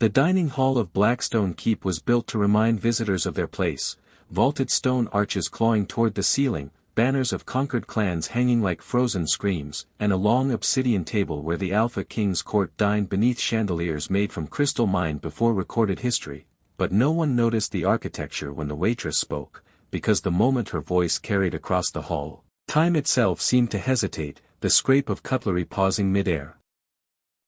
The dining hall of Blackstone Keep was built to remind visitors of their place, vaulted stone arches clawing toward the ceiling, banners of conquered clans hanging like frozen screams, and a long obsidian table where the Alpha King's court dined beneath chandeliers made from crystal mined before recorded history. But no one noticed the architecture when the waitress spoke, because the moment her voice carried across the hall, time itself seemed to hesitate, the scrape of cutlery pausing mid-air.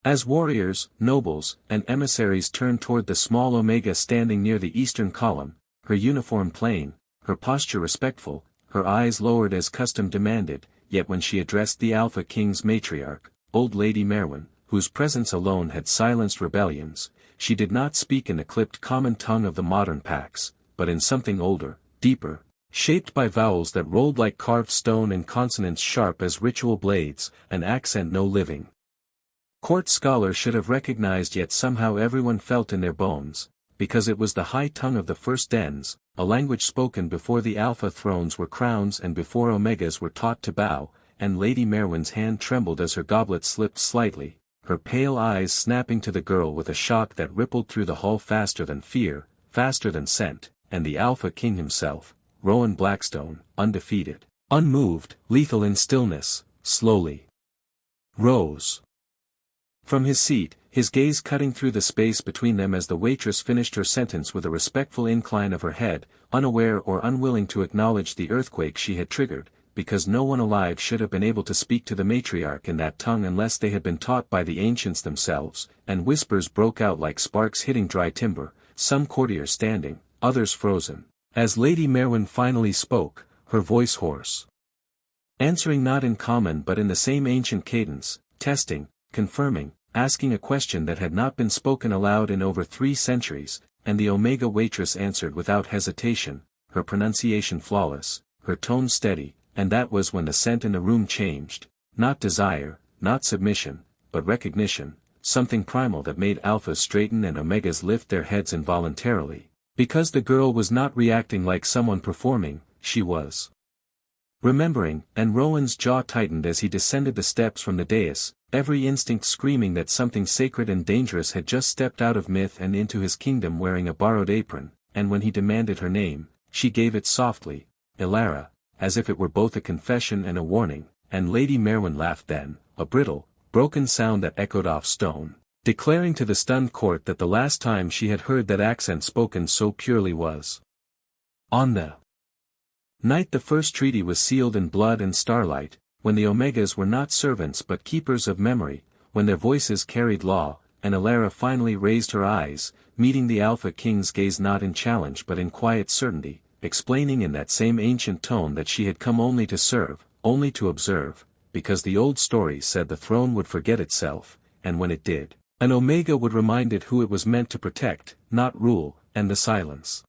As warriors, nobles, and emissaries turned toward the small Omega standing near the eastern column, her uniform plain, her posture respectful, her eyes lowered as custom demanded, yet when she addressed the Alpha King's matriarch, old Lady Merwin, whose presence alone had silenced rebellions, she did not speak in the clipped common tongue of the modern Pax, but in something older, deeper, shaped by vowels that rolled like carved stone and consonants sharp as ritual blades, an accent no living court scholar should have recognized, yet somehow everyone felt in their bones, because it was the high tongue of the first dens, a language spoken before the Alpha thrones were crowns and before Omegas were taught to bow, and Lady Merwin's hand trembled as her goblet slipped slightly, her pale eyes snapping to the girl with a shock that rippled through the hall faster than fear, faster than scent, and the Alpha King himself, Rowan Blackstone, undefeated, unmoved, lethal in stillness, slowly rose from his seat, his gaze cutting through the space between them as the waitress finished her sentence with a respectful incline of her head, unaware or unwilling to acknowledge the earthquake she had triggered, because no one alive should have been able to speak to the matriarch in that tongue unless they had been taught by the ancients themselves, and whispers broke out like sparks hitting dry timber, some courtiers standing, others frozen, as Lady Merwin finally spoke, her voice hoarse, answering not in common but in the same ancient cadence, testing, confirming, asking a question that had not been spoken aloud in over 3 centuries, and the Omega waitress answered without hesitation, her pronunciation flawless, her tone steady, and that was when the scent in the room changed, not desire, not submission, but recognition, something primal that made Alphas straighten and Omegas lift their heads involuntarily, because the girl was not reacting like someone performing, she was remembering, and Rowan's jaw tightened as he descended the steps from the dais, every instinct screaming that something sacred and dangerous had just stepped out of myth and into his kingdom wearing a borrowed apron, and when he demanded her name, she gave it softly, Ilara, as if it were both a confession and a warning, and Lady Merwin laughed then, a brittle, broken sound that echoed off stone, declaring to the stunned court that the last time she had heard that accent spoken so purely was on the night the first treaty was sealed in blood and starlight, when the Omegas were not servants but keepers of memory, when their voices carried law, and Ilara finally raised her eyes, meeting the Alpha King's gaze not in challenge but in quiet certainty, explaining in that same ancient tone that she had come only to serve, only to observe, because the old story said the throne would forget itself, and when it did, an Omega would remind it who it was meant to protect, not rule, and the silence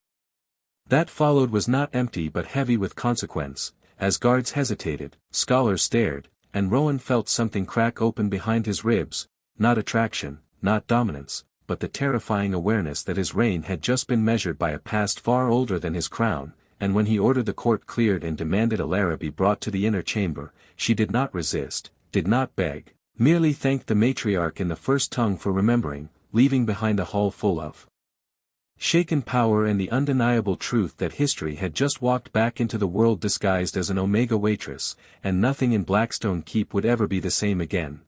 that followed was not empty but heavy with consequence. As guards hesitated, scholars stared, and Rowan felt something crack open behind his ribs, not attraction, not dominance, but the terrifying awareness that his reign had just been measured by a past far older than his crown, and when he ordered the court cleared and demanded Ilara be brought to the inner chamber, she did not resist, did not beg, merely thanked the matriarch in the first tongue for remembering, leaving behind a hall full of shaken power and the undeniable truth that history had just walked back into the world disguised as an Omega waitress, and nothing in Blackstone Keep would ever be the same again.